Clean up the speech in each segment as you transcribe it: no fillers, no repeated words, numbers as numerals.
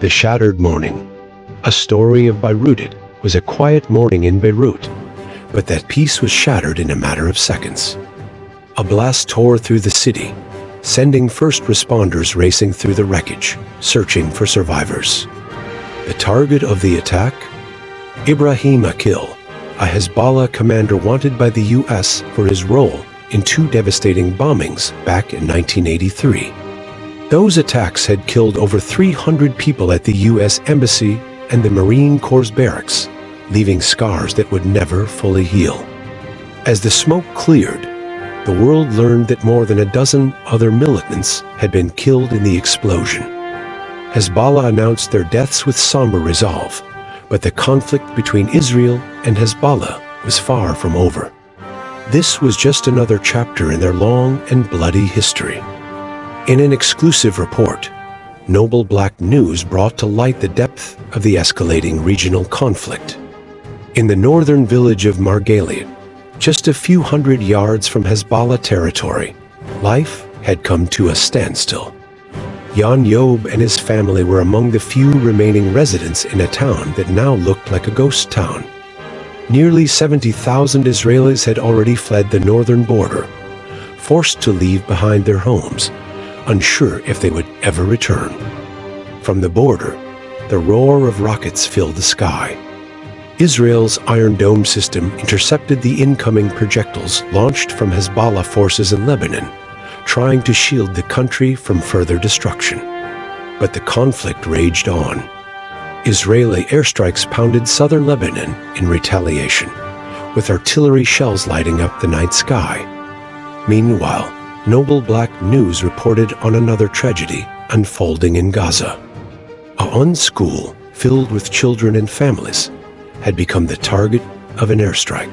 The Shattered Morning. A story of Beirut was a quiet morning in Beirut, but that peace was shattered in a matter of seconds. A blast tore through the city, sending first responders racing through the wreckage, searching for survivors. The target of the attack? Ibrahim Akil, a Hezbollah commander wanted by the U.S. for his role in two devastating bombings back in 1983. Those attacks had killed over 300 people at the U.S. Embassy and the Marine Corps barracks, leaving scars that would never fully heal. As the smoke cleared, the world learned that more than a dozen other militants had been killed in the explosion. Hezbollah announced their deaths with somber resolve, but the conflict between Israel and Hezbollah was far from over. This was just another chapter in their long and bloody history. In an exclusive report, Noble Black News brought to light the depth of the escalating regional conflict. In the northern village of Margaliad, just a few hundred yards from Hezbollah territory, life had come to a standstill. Jan Yob and his family were among the few remaining residents in a town that now looked like a ghost town. Nearly 70,000 Israelis had already fled the northern border, forced to leave behind their homes, unsure if they would ever return. From the border, the roar of rockets filled the sky. Israel's Iron Dome system intercepted the incoming projectiles launched from Hezbollah forces in Lebanon, trying to shield the country from further destruction. But the conflict raged on. Israeli airstrikes pounded southern Lebanon in retaliation, with artillery shells lighting up the night sky. Meanwhile, Noble Black News reported on another tragedy unfolding in Gaza. A school filled with children and families had become the target of an airstrike.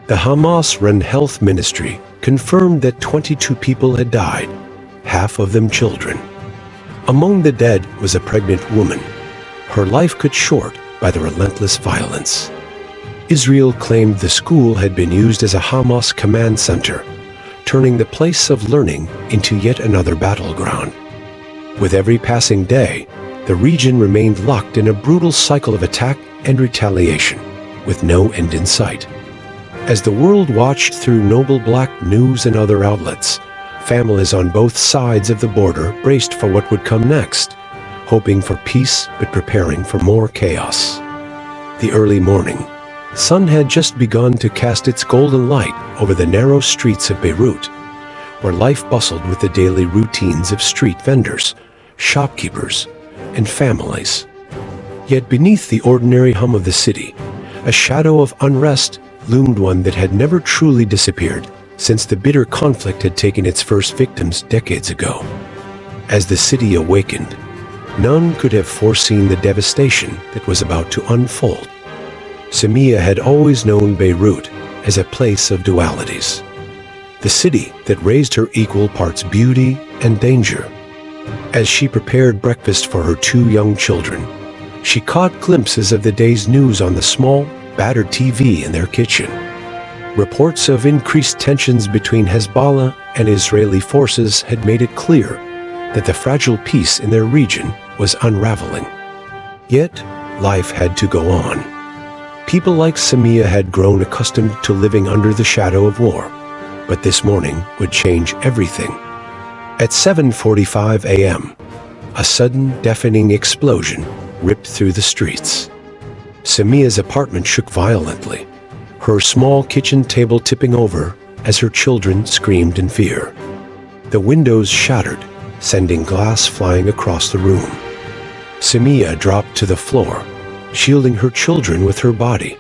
The Hamas-run health ministry confirmed that 22 people had died, half of them children. Among the dead was a pregnant woman, her life cut short by the relentless violence. Israel claimed the school had been used as a Hamas command center, turning the place of learning into yet another battleground. With every passing day, the region remained locked in a brutal cycle of attack and retaliation, with no end in sight. As the world watched through Noble Black News and other outlets, families on both sides of the border braced for what would come next, hoping for peace but preparing for more chaos. The early morning sun had just begun to cast its golden light over the narrow streets of Beirut, where life bustled with the daily routines of street vendors, shopkeepers, and families. Yet beneath the ordinary hum of the city, a shadow of unrest loomed, one that had never truly disappeared since the bitter conflict had taken its first victims decades ago. As the city awakened, none could have foreseen the devastation that was about to unfold. Samia had always known Beirut as a place of dualities, the city that raised her equal parts beauty and danger. As she prepared breakfast for her two young children, she caught glimpses of the day's news on the small, battered TV in their kitchen. Reports of increased tensions between Hezbollah and Israeli forces had made it clear that the fragile peace in their region was unraveling. Yet, life had to go on. People like Samia had grown accustomed to living under the shadow of war, but this morning would change everything. At 7:45 a.m., a sudden, deafening explosion ripped through the streets. Samia's apartment shook violently, her small kitchen table tipping over as her children screamed in fear. The windows shattered, sending glass flying across the room. Samia dropped to the floor, shielding her children with her body,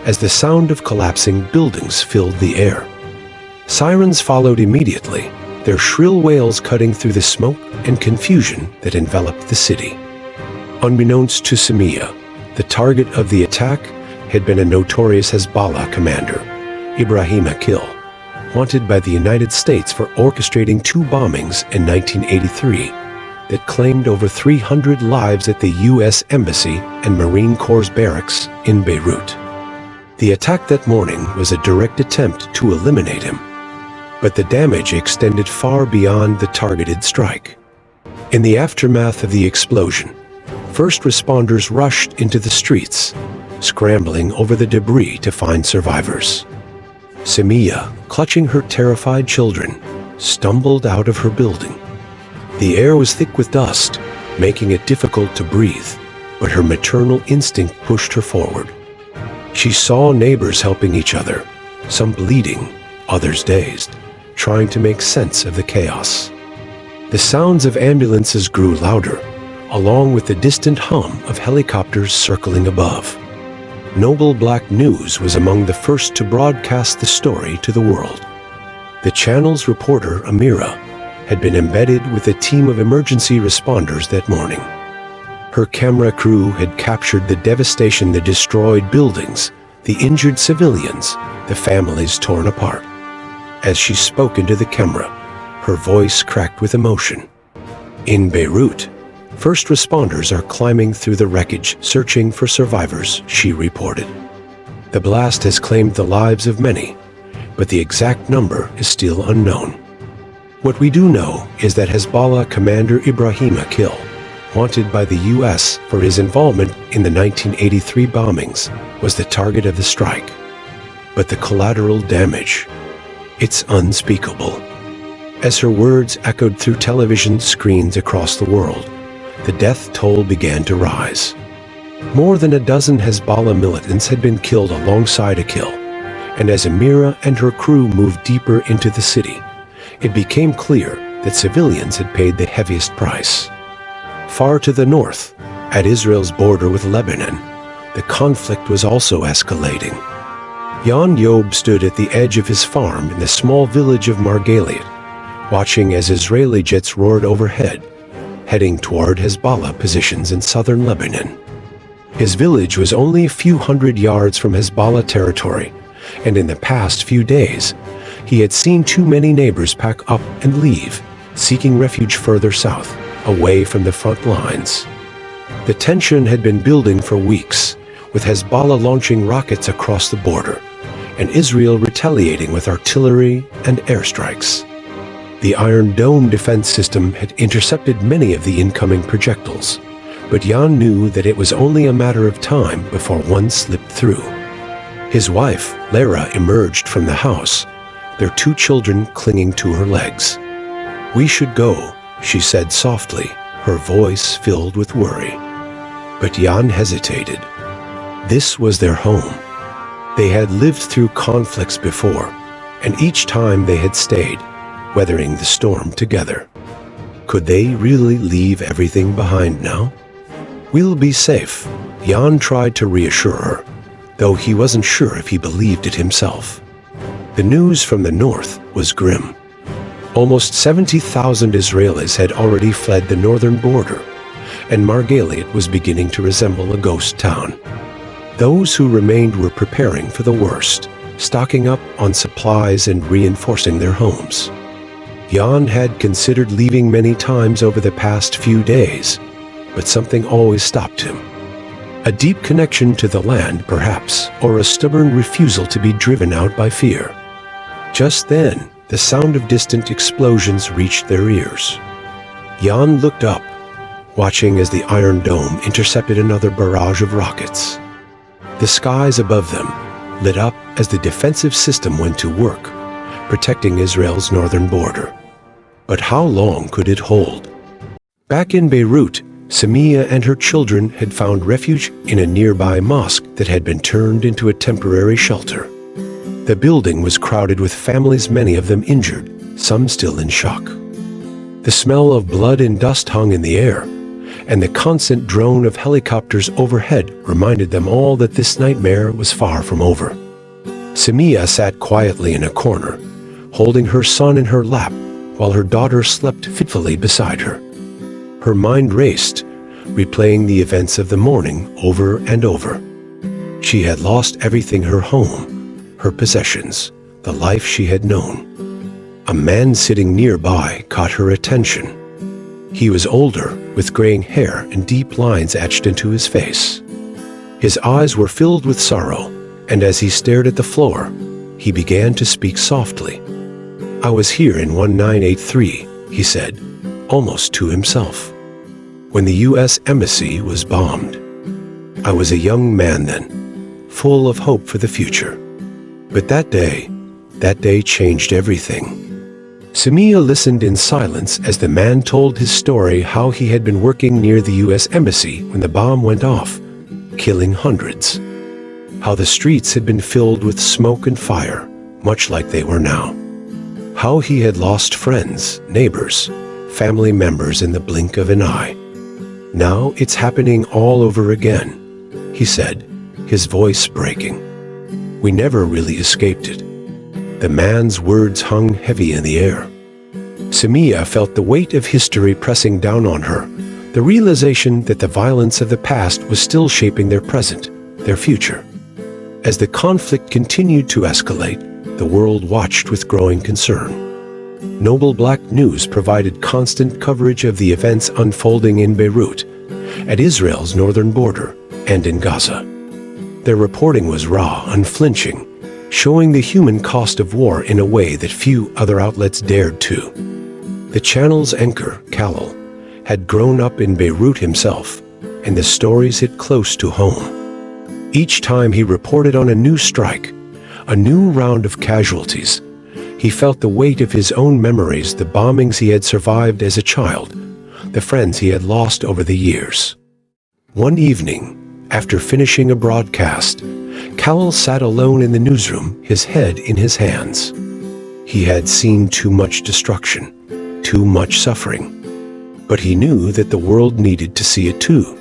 as the sound of collapsing buildings filled the air. Sirens followed immediately, their shrill wails cutting through the smoke and confusion that enveloped the city. Unbeknownst to Samia, the target of the attack had been a notorious Hezbollah commander, Ibrahim Akil, wanted by the United States for orchestrating two bombings in 1983 that claimed over 300 lives at the U.S. Embassy and Marine Corps barracks in Beirut. The attack that morning was a direct attempt to eliminate him, but the damage extended far beyond the targeted strike. In the aftermath of the explosion, First responders rushed into the streets, scrambling over the debris to find survivors. Samiya, clutching her terrified children, stumbled out of her building. The air was thick with dust, making it difficult to breathe, but her maternal instinct pushed her forward. She saw neighbors helping each other, some bleeding, others dazed, trying to make sense of the chaos. The sounds of ambulances grew louder, along with the distant hum of helicopters circling above. Noble Black News was among the first to broadcast the story to the world. The channel's reporter, Amira, had been embedded with a team of emergency responders that morning. Her camera crew had captured the devastation, the destroyed buildings, the injured civilians, the families torn apart. As she spoke into the camera, her voice cracked with emotion. In Beirut, first responders are climbing through the wreckage, searching for survivors, she reported. The blast has claimed the lives of many, but the exact number is still unknown. What we do know is that Hezbollah commander Ibrahim Akil, wanted by the U.S. for his involvement in the 1983 bombings, was the target of the strike. But the collateral damage, it's unspeakable. As her words echoed through television screens across the world, the death toll began to rise. More than a dozen Hezbollah militants had been killed alongside Akil, and as Amira and her crew moved deeper into the city, it became clear that civilians had paid the heaviest price. Far to the north, at Israel's border with Lebanon, the conflict was also escalating. Jan Yob stood at the edge of his farm in the small village of Margaliat, watching as Israeli jets roared overhead, heading toward Hezbollah positions in southern Lebanon. His village was only a few hundred yards from Hezbollah territory, and in the past few days, he had seen too many neighbors pack up and leave, seeking refuge further south, away from the front lines. The tension had been building for weeks, with Hezbollah launching rockets across the border, and Israel retaliating with artillery and airstrikes. The Iron Dome defense system had intercepted many of the incoming projectiles, but Jan knew that it was only a matter of time before one slipped through. His wife, Lara, emerged from the house, their two children clinging to her legs. "We should go," she said softly, her voice filled with worry. But Jan hesitated. This was their home. They had lived through conflicts before, and each time they had stayed, weathering the storm together. Could they really leave everything behind now? "We'll be safe," Jan tried to reassure her, though he wasn't sure if he believed it himself. The news from the north was grim. Almost 70,000 Israelis had already fled the northern border, and Margaliat was beginning to resemble a ghost town. Those who remained were preparing for the worst, stocking up on supplies and reinforcing their homes. Jan had considered leaving many times over the past few days, but something always stopped him. A deep connection to the land, perhaps, or a stubborn refusal to be driven out by fear. Just then, the sound of distant explosions reached their ears. Jan looked up, watching as the Iron Dome intercepted another barrage of rockets. The skies above them lit up as the defensive system went to work, protecting Israel's northern border. But how long could it hold? Back in Beirut, Samiya and her children had found refuge in a nearby mosque that had been turned into a temporary shelter. The building was crowded with families, many of them injured, some still in shock. The smell of blood and dust hung in the air, and the constant drone of helicopters overhead reminded them all that this nightmare was far from over. Samiya sat quietly in a corner, holding her son in her lap while her daughter slept fitfully beside her. Her mind raced, replaying the events of the morning over and over. She had lost everything: her home, her possessions, the life she had known. A man sitting nearby caught her attention. He was older, with graying hair and deep lines etched into his face. His eyes were filled with sorrow, and as he stared at the floor, he began to speak softly. "I was here in 1983, he said, almost to himself. when the U.S. Embassy was bombed. I was a young man then, full of hope for the future. But that day changed everything. Samia listened in silence as the man told his story, how he had been working near the U.S. Embassy when the bomb went off, killing hundreds. How the streets had been filled with smoke and fire, much like they were now. How he had lost friends, neighbors, family members in the blink of an eye. Now it's happening all over again, he said, his voice breaking. We never really escaped it. The man's words hung heavy in the air. Samia felt the weight of history pressing down on her, the realization that the violence of the past was still shaping their present, their future. As the conflict continued to escalate, the world watched with growing concern. Noble Black News provided constant coverage of the events unfolding in Beirut, at Israel's northern border, and in Gaza. Their reporting was raw, unflinching, showing the human cost of war in a way that few other outlets dared to. The channel's anchor, Khalil, had grown up in Beirut himself, and the stories hit close to home. Each time he reported on a new strike, a new round of casualties, he felt the weight of his own memories, the bombings he had survived as a child, the friends he had lost over the years. One evening, after finishing a broadcast, Khalil sat alone in the newsroom, his head in his hands. He had seen too much destruction, too much suffering. But he knew that the world needed to see it too.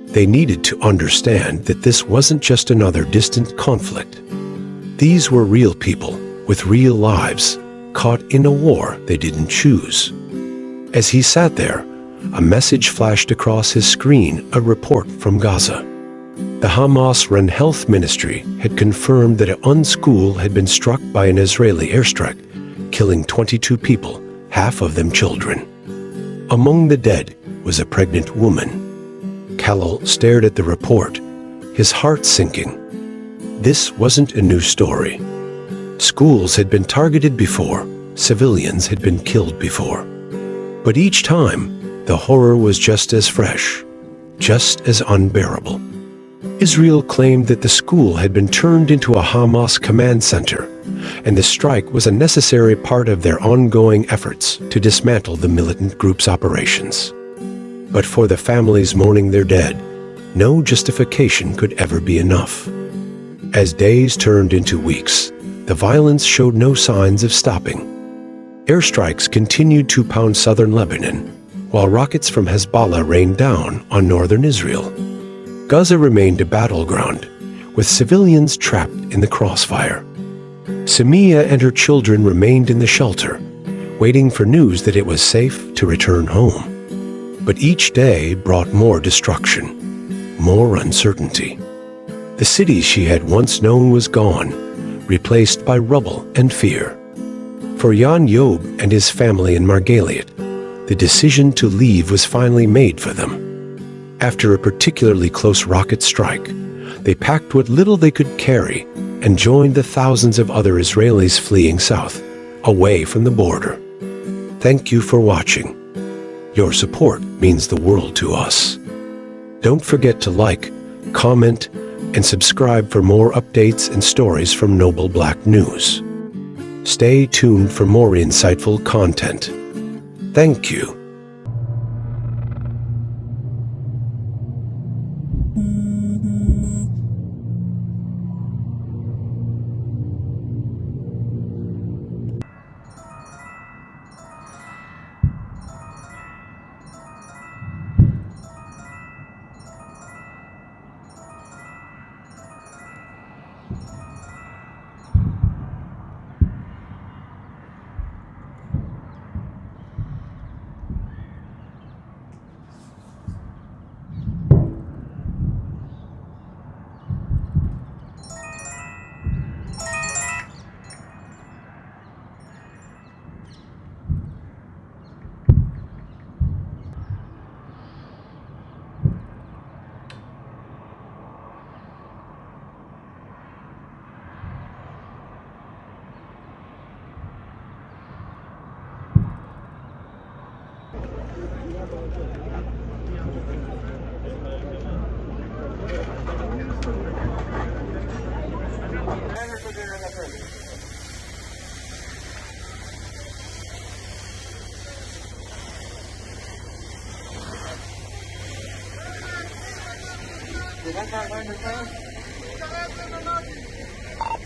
They needed to understand that this wasn't just another distant conflict. These were real people with real lives, caught in a war they didn't choose. As he sat there, a message flashed across his screen, a report from Gaza. The Hamas-run health ministry had confirmed that a school had been struck by an Israeli airstrike, killing 22 people, half of them children. Among the dead was a pregnant woman. Khalil stared at the report, his heart sinking. This wasn't a new story. Schools had been targeted before, civilians had been killed before. But each time, the horror was just as fresh, just as unbearable. Israel claimed that the school had been turned into a Hamas command center, and the strike was a necessary part of their ongoing efforts to dismantle the militant group's operations. But for the families mourning their dead, no justification could ever be enough. As days turned into weeks, the violence showed no signs of stopping. Airstrikes continued to pound southern Lebanon, while rockets from Hezbollah rained down on northern Israel. Gaza remained a battleground, with civilians trapped in the crossfire. Samia and her children remained in the shelter, waiting for news that it was safe to return home. But each day brought more destruction, more uncertainty. The city she had once known was gone, replaced by rubble and fear. For Jan Job and his family in Margaliat, the decision to leave was finally made for them. After a particularly close rocket strike, they packed what little they could carry and joined the thousands of other Israelis fleeing south, away from the border. Thank you for watching. Your support means the world to us. Don't forget to like, comment, and subscribe for more updates and stories from Noble Black News. Stay tuned for more insightful content. Thank you.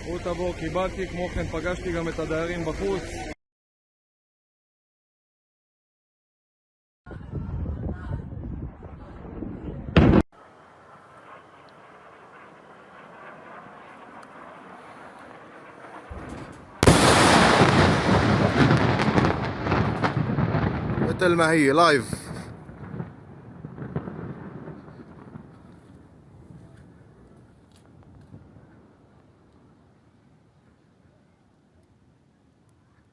הוא תבוא, קיבלתי, כמו כן פגשתי גם את הדיירים בחוץ. المهية لايف.